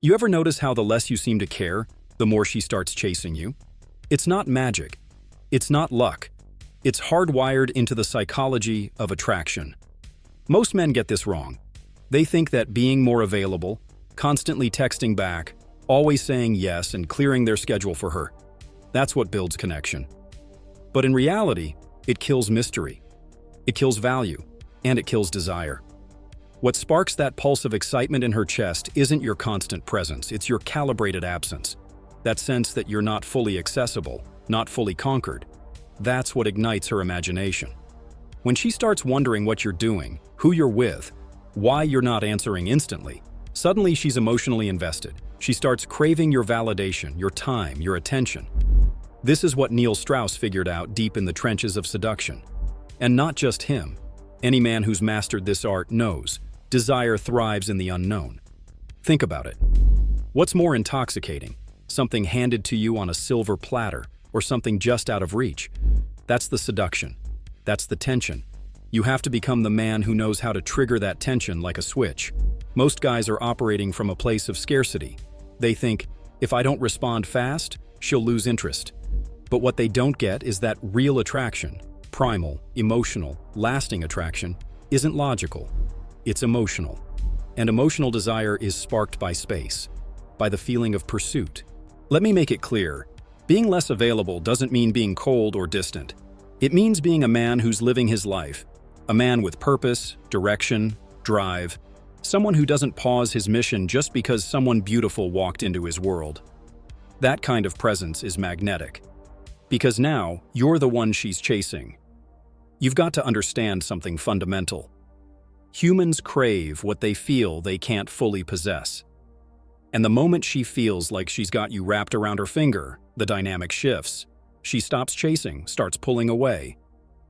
You ever notice how the less you seem to care, the more she starts chasing you? It's not magic. It's not luck. It's hardwired into the psychology of attraction. Most men get this wrong. They think that being more available, constantly texting back, always saying yes and clearing their schedule for her, that's what builds connection. But in reality, it kills mystery. It kills value, and it kills desire. What sparks that pulse of excitement in her chest isn't your constant presence, it's your calibrated absence. That sense that you're not fully accessible, not fully conquered. That's what ignites her imagination. When she starts wondering what you're doing, who you're with, why you're not answering instantly, suddenly she's emotionally invested. She starts craving your validation, your time, your attention. This is what Strauss figured out deep in the trenches of seduction. And not just him. Any man who's mastered this art knows desire thrives in the unknown. Think about it. What's more intoxicating? Something handed to you on a silver platter, or something just out of reach? That's the seduction. That's the tension. You have to become the man who knows how to trigger that tension like a switch. Most guys are operating from a place of scarcity. They think, if I don't respond fast, she'll lose interest. But what they don't get is that real attraction, primal, emotional, lasting attraction, isn't logical. It's emotional. And emotional desire is sparked by space, by the feeling of pursuit. Let me make it clear. Being less available doesn't mean being cold or distant. It means being a man who's living his life, a man with purpose, direction, drive, someone who doesn't pause his mission just because someone beautiful walked into his world. That kind of presence is magnetic. Because now, you're the one she's chasing. You've got to understand something fundamental. Humans crave what they feel they can't fully possess. And the moment she feels like she's got you wrapped around her finger, the dynamic shifts. She stops chasing, starts pulling away.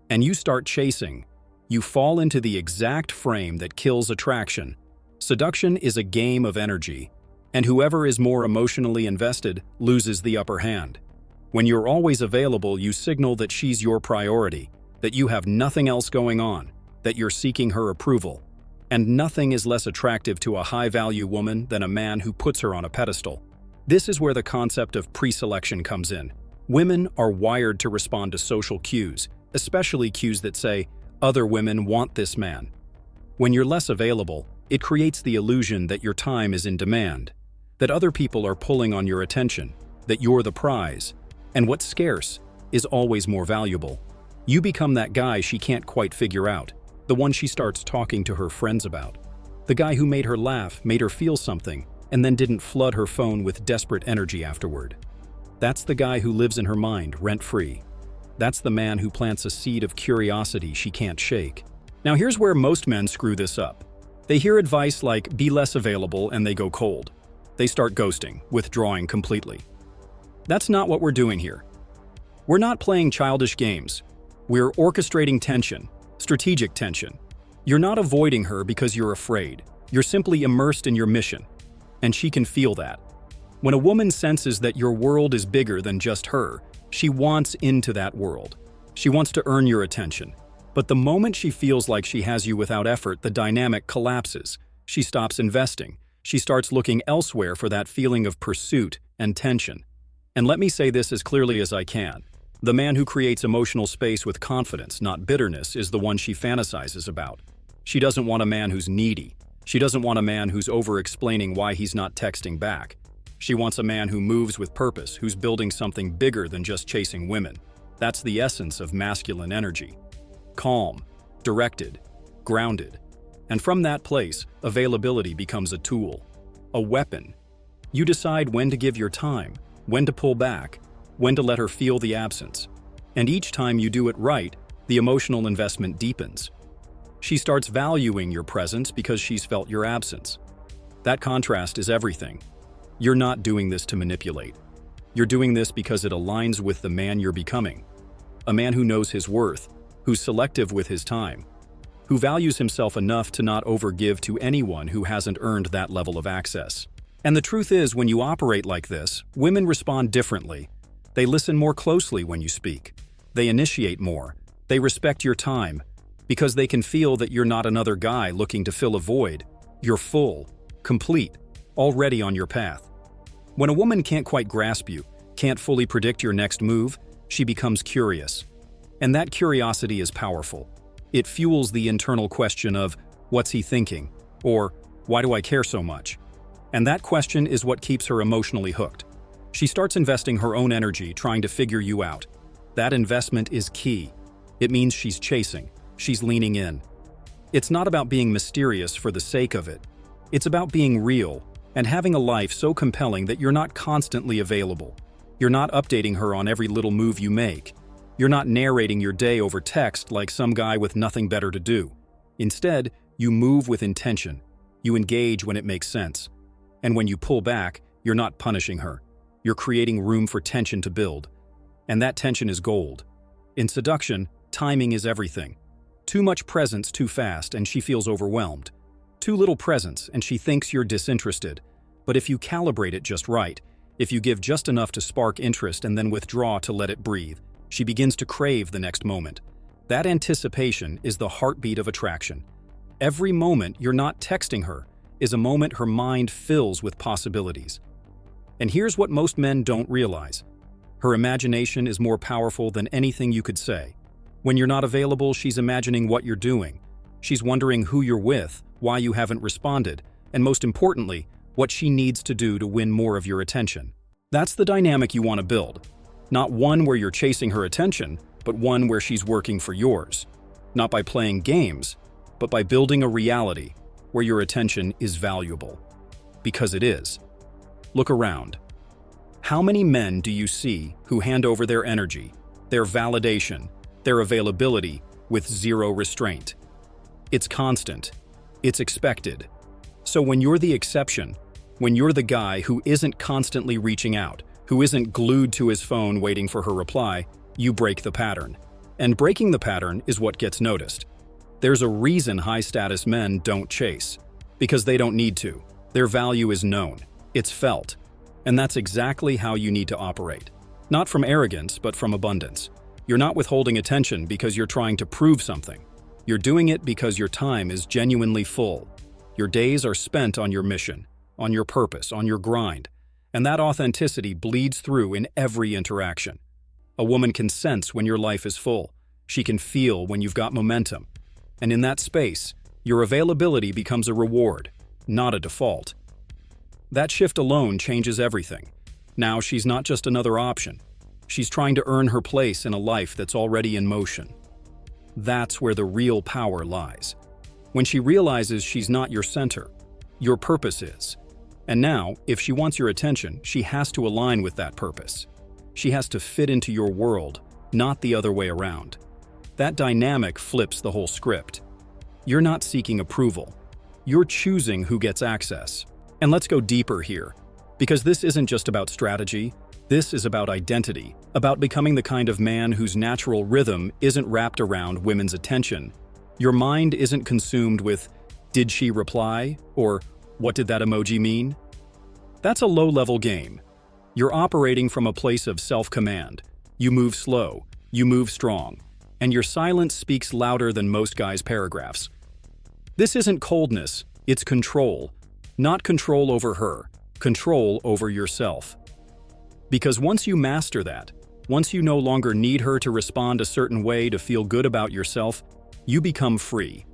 And you start chasing. You fall into the exact frame that kills attraction. Seduction is a game of energy, and whoever is more emotionally invested loses the upper hand. When you're always available, you signal that she's your priority, that you have nothing else going on, that you're seeking her approval. And nothing is less attractive to a high-value woman than a man who puts her on a pedestal. This is where the concept of pre-selection comes in. Women are wired to respond to social cues, especially cues that say, other women want this man. When you're less available, it creates the illusion that your time is in demand, that other people are pulling on your attention, that you're the prize, and what's scarce is always more valuable. You become that guy she can't quite figure out, the one she starts talking to her friends about, the guy who made her laugh, made her feel something, and then didn't flood her phone with desperate energy afterward. That's the guy who lives in her mind, rent-free. That's the man who plants a seed of curiosity she can't shake. Now here's where most men screw this up. They hear advice like, be less available, and they go cold. They start ghosting, withdrawing completely. That's not what we're doing here. We're not playing childish games. We're orchestrating tension, strategic tension. You're not avoiding her because you're afraid. You're simply immersed in your mission. And she can feel that. When a woman senses that your world is bigger than just her, she wants into that world. She wants to earn your attention. But the moment she feels like she has you without effort, the dynamic collapses. She stops investing. She starts looking elsewhere for that feeling of pursuit and tension. And let me say this as clearly as I can. The man who creates emotional space with confidence, not bitterness, is the one she fantasizes about. She doesn't want a man who's needy. She doesn't want a man who's over-explaining why he's not texting back. She wants a man who moves with purpose, who's building something bigger than just chasing women. That's the essence of masculine energy. Calm, directed, grounded. And from that place, availability becomes a tool, a weapon. You decide when to give your time, when to pull back, when to let her feel the absence. And each time you do it right, the emotional investment deepens. She starts valuing your presence because she's felt your absence. That contrast is everything. You're not doing this to manipulate. You're doing this because it aligns with the man you're becoming. A man who knows his worth, who's selective with his time, who values himself enough to not overgive to anyone who hasn't earned that level of access. And the truth is, when you operate like this, women respond differently. They listen more closely when you speak. They initiate more. They respect your time, because they can feel that you're not another guy looking to fill a void. You're full, complete, already on your path. When a woman can't quite grasp you, can't fully predict your next move, she becomes curious. And that curiosity is powerful. It fuels the internal question of, what's he thinking? Or, why do I care so much? And that question is what keeps her emotionally hooked. She starts investing her own energy trying to figure you out. That investment is key. It means she's chasing, she's leaning in. It's not about being mysterious for the sake of it. It's about being real and having a life so compelling that you're not constantly available. You're not updating her on every little move you make. You're not narrating your day over text like some guy with nothing better to do. Instead, you move with intention. You engage when it makes sense. And when you pull back, you're not punishing her. You're creating room for tension to build. And that tension is gold. In seduction, timing is everything. Too much presence too fast and she feels overwhelmed. Too little presence and she thinks you're disinterested. But if you calibrate it just right, if you give just enough to spark interest and then withdraw to let it breathe, she begins to crave the next moment. That anticipation is the heartbeat of attraction. Every moment you're not texting her is a moment her mind fills with possibilities. And here's what most men don't realize. Her imagination is more powerful than anything you could say. When you're not available, she's imagining what you're doing. She's wondering who you're with, why you haven't responded, and most importantly, what she needs to do to win more of your attention. That's the dynamic you want to build. Not one where you're chasing her attention, but one where she's working for yours. Not by playing games, but by building a reality where your attention is valuable. Because it is. Look around. How many men do you see who hand over their energy, their validation, their availability with zero restraint? It's constant. It's expected. So when you're the exception, when you're the guy who isn't constantly reaching out, who isn't glued to his phone waiting for her reply, you break the pattern. And breaking the pattern is what gets noticed. There's a reason high-status men don't chase. Because they don't need to. Their value is known. It's felt. And that's exactly how you need to operate. Not from arrogance, but from abundance. You're not withholding attention because you're trying to prove something. You're doing it because your time is genuinely full. Your days are spent on your mission, on your purpose, on your grind. And that authenticity bleeds through in every interaction. A woman can sense when your life is full. She can feel when you've got momentum. And in that space, your availability becomes a reward, not a default. That shift alone changes everything. Now she's not just another option. She's trying to earn her place in a life that's already in motion. That's where the real power lies. When she realizes she's not your center, your purpose is. And now, if she wants your attention, she has to align with that purpose. She has to fit into your world, not the other way around. That dynamic flips the whole script. You're not seeking approval. You're choosing who gets access. And let's go deeper here, because this isn't just about strategy. This is about identity, about becoming the kind of man whose natural rhythm isn't wrapped around women's attention. Your mind isn't consumed with, did she reply? Or, what did that emoji mean? That's a low-level game. You're operating from a place of self-command. You move slow, you move strong, and your silence speaks louder than most guys' paragraphs. This isn't coldness, it's control. Not control over her, control over yourself. Because once you master that, once you no longer need her to respond a certain way to feel good about yourself, you become free.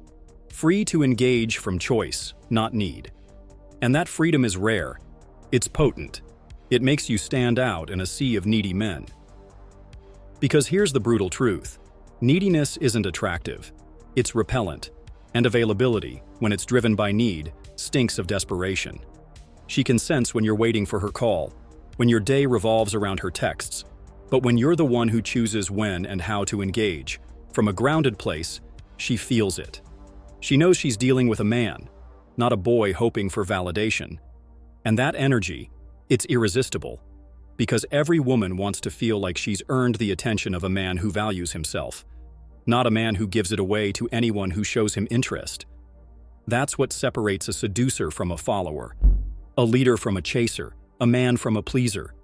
Free to engage from choice, not need. And that freedom is rare. It's potent. It makes you stand out in a sea of needy men. Because here's the brutal truth. Neediness isn't attractive. It's repellent. And availability, when it's driven by need, stinks of desperation. She can sense when you're waiting for her call, when your day revolves around her texts. But when you're the one who chooses when and how to engage, from a grounded place, she feels it. She knows she's dealing with a man, not a boy hoping for validation. And that energy, it's irresistible. Because every woman wants to feel like she's earned the attention of a man who values himself, not a man who gives it away to anyone who shows him interest. That's what separates a seducer from a follower, a leader from a chaser, a man from a pleaser.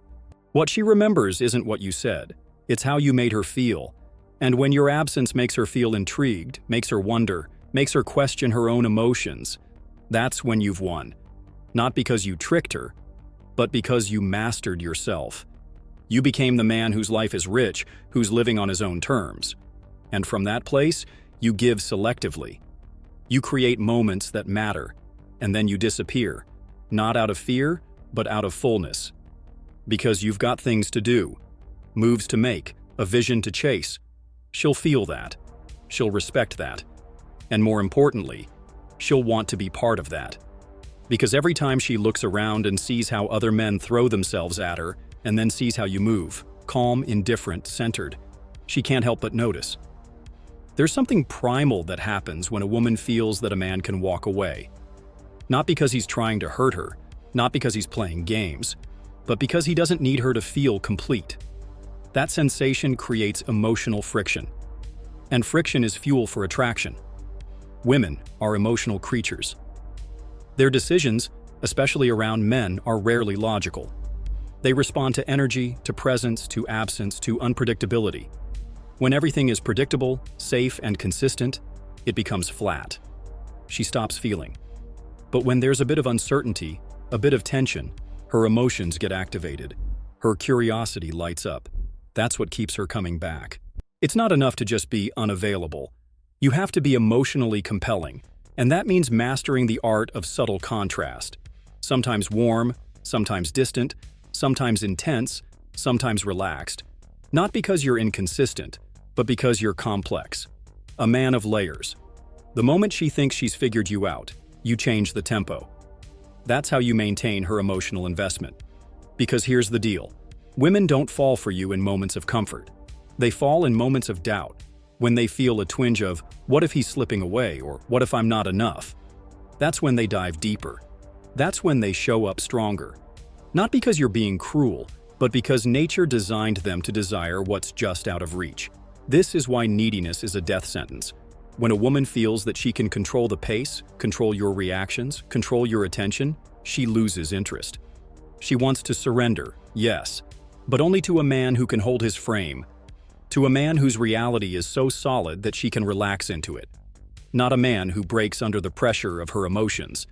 What she remembers isn't what you said, it's how you made her feel. And when your absence makes her feel intrigued, makes her wonder, makes her question her own emotions, that's when you've won. Not because you tricked her, but because you mastered yourself. You became the man whose life is rich, who's living on his own terms. And from that place, you give selectively. You create moments that matter, and then you disappear, not out of fear, but out of fullness. Because you've got things to do, moves to make, a vision to chase. She'll feel that. She'll respect that. And more importantly, she'll want to be part of that. Because every time she looks around and sees how other men throw themselves at her, and then sees how you move, calm, indifferent, centered, she can't help but notice. There's something primal that happens when a woman feels that a man can walk away. Not because he's trying to hurt her, not because he's playing games, but because he doesn't need her to feel complete. That sensation creates emotional friction. And friction is fuel for attraction. Women are emotional creatures. Their decisions, especially around men, are rarely logical. They respond to energy, to presence, to absence, to unpredictability. When everything is predictable, safe, and consistent, it becomes flat. She stops feeling. But when there's a bit of uncertainty, a bit of tension, her emotions get activated. Her curiosity lights up. That's what keeps her coming back. It's not enough to just be unavailable. You have to be emotionally compelling, and that means mastering the art of subtle contrast. Sometimes warm, sometimes distant, sometimes intense, sometimes relaxed. Not because you're inconsistent, but because you're complex. A man of layers. The moment she thinks she's figured you out, you change the tempo. That's how you maintain her emotional investment. Because here's the deal. Women don't fall for you in moments of comfort. They fall in moments of doubt, when they feel a twinge of, what if he's slipping away, or what if I'm not enough? That's when they dive deeper. That's when they show up stronger. Not because you're being cruel, but because nature designed them to desire what's just out of reach. This is why neediness is a death sentence. When a woman feels that she can control the pace, control your reactions, control your attention, she loses interest. She wants to surrender, yes, but only to a man who can hold his frame, to a man whose reality is so solid that she can relax into it. Not a man who breaks under the pressure of her emotions.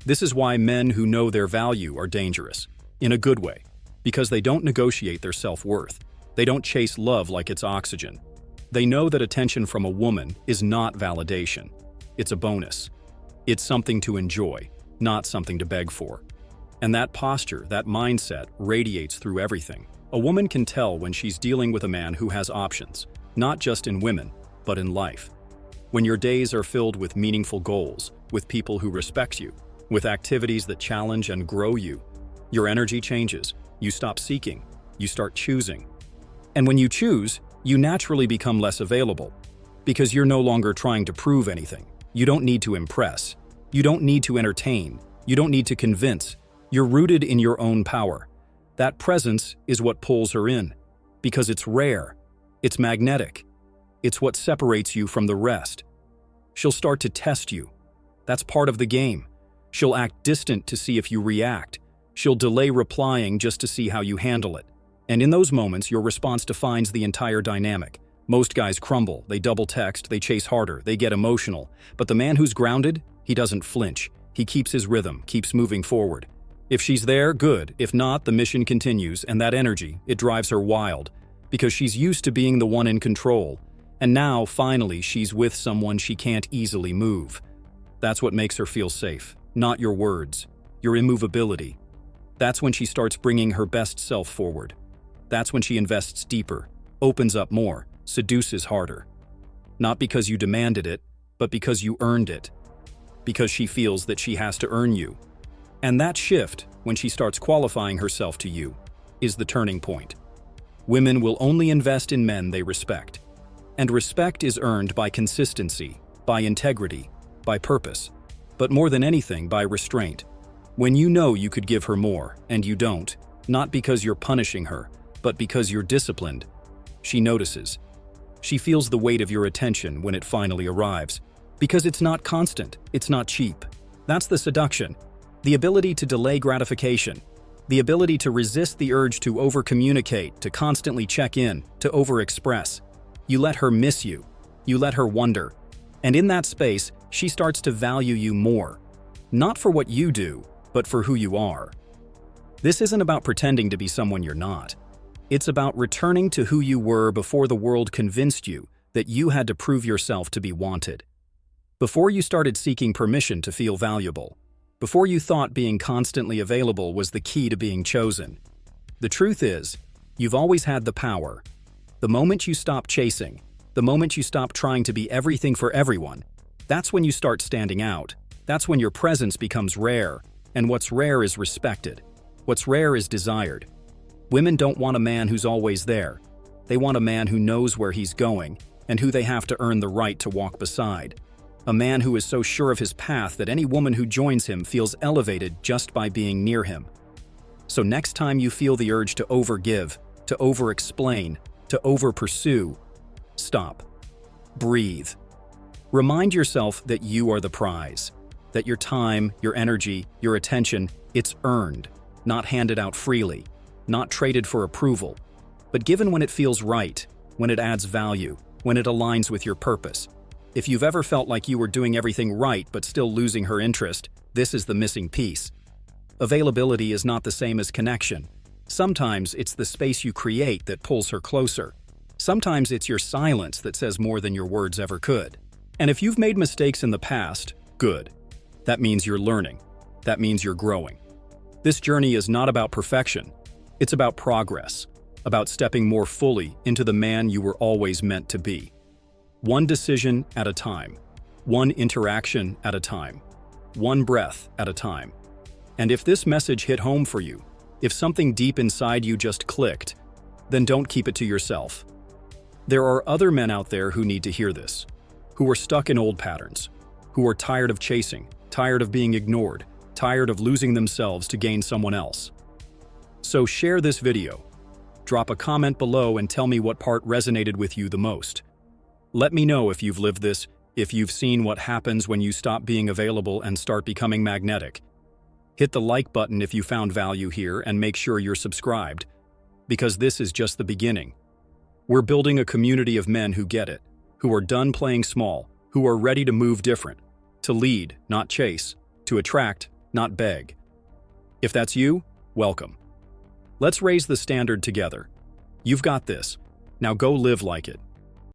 This is why men who know their value are dangerous, in a good way, because they don't negotiate their self-worth. They don't chase love like it's oxygen. They know that attention from a woman is not validation. It's a bonus. It's something to enjoy, not something to beg for. And that posture, that mindset, radiates through everything. A woman can tell when she's dealing with a man who has options, not just in women, but in life. When your days are filled with meaningful goals, with people who respect you, with activities that challenge and grow you, your energy changes. You stop seeking. You start choosing. And when you choose, you naturally become less available, because you're no longer trying to prove anything. You don't need to impress. You don't need to entertain. You don't need to convince. You're rooted in your own power. That presence is what pulls her in, because it's rare. It's magnetic. It's what separates you from the rest. She'll start to test you. That's part of the game. She'll act distant to see if you react. She'll delay replying just to see how you handle it. And in those moments, your response defines the entire dynamic. Most guys crumble, they double text, they chase harder, they get emotional. But the man who's grounded, he doesn't flinch. He keeps his rhythm, keeps moving forward. If she's there, good. If not, the mission continues, and that energy, it drives her wild. Because she's used to being the one in control. And now, finally, she's with someone she can't easily move. That's what makes her feel safe. Not your words, your immovability. That's when she starts bringing her best self forward. That's when she invests deeper, opens up more, seduces harder. Not because you demanded it, but because you earned it. Because she feels that she has to earn you. And that shift, when she starts qualifying herself to you, is the turning point. Women will only invest in men they respect. And respect is earned by consistency, by integrity, by purpose, but more than anything, by restraint. When you know you could give her more, and you don't, not because you're punishing her, but because you're disciplined, she notices. She feels the weight of your attention when it finally arrives, because it's not constant, it's not cheap. That's the seduction. The ability to delay gratification, the ability to resist the urge to over-communicate, to constantly check in, to over-express. You let her miss you. You let her wonder. And in that space, she starts to value you more. Not for what you do, but for who you are. This isn't about pretending to be someone you're not. It's about returning to who you were before the world convinced you that you had to prove yourself to be wanted. Before you started seeking permission to feel valuable. Before you thought being constantly available was the key to being chosen. The truth is, you've always had the power. The moment you stop chasing, the moment you stop trying to be everything for everyone, that's when you start standing out. That's when your presence becomes rare, and what's rare is respected. What's rare is desired. Women don't want a man who's always there. They want a man who knows where he's going and who they have to earn the right to walk beside. A man who is so sure of his path that any woman who joins him feels elevated just by being near him. So next time you feel the urge to overgive, to over-explain, to over-pursue, stop. Breathe. Remind yourself that you are the prize, that your time, your energy, your attention, it's earned, not handed out freely, not traded for approval, but given when it feels right, when it adds value, when it aligns with your purpose. If you've ever felt like you were doing everything right but still losing her interest, this is the missing piece. Availability is not the same as connection. Sometimes it's the space you create that pulls her closer. Sometimes it's your silence that says more than your words ever could. And if you've made mistakes in the past, good. That means you're learning. That means you're growing. This journey is not about perfection. It's about progress, about stepping more fully into the man you were always meant to be. One decision at a time, one interaction at a time, one breath at a time. And if this message hit home for you, if something deep inside you just clicked, then don't keep it to yourself. There are other men out there who need to hear this, who are stuck in old patterns, who are tired of chasing, tired of being ignored, tired of losing themselves to gain someone else. So share this video. Drop a comment below and tell me what part resonated with you the most. Let me know if you've lived this, if you've seen what happens when you stop being available and start becoming magnetic. Hit the like button if you found value here and make sure you're subscribed, because this is just the beginning. We're building a community of men who get it, who are done playing small, who are ready to move different, to lead, not chase, to attract, not beg. If that's you, welcome. Let's raise the standard together. You've got this. Now go live like it.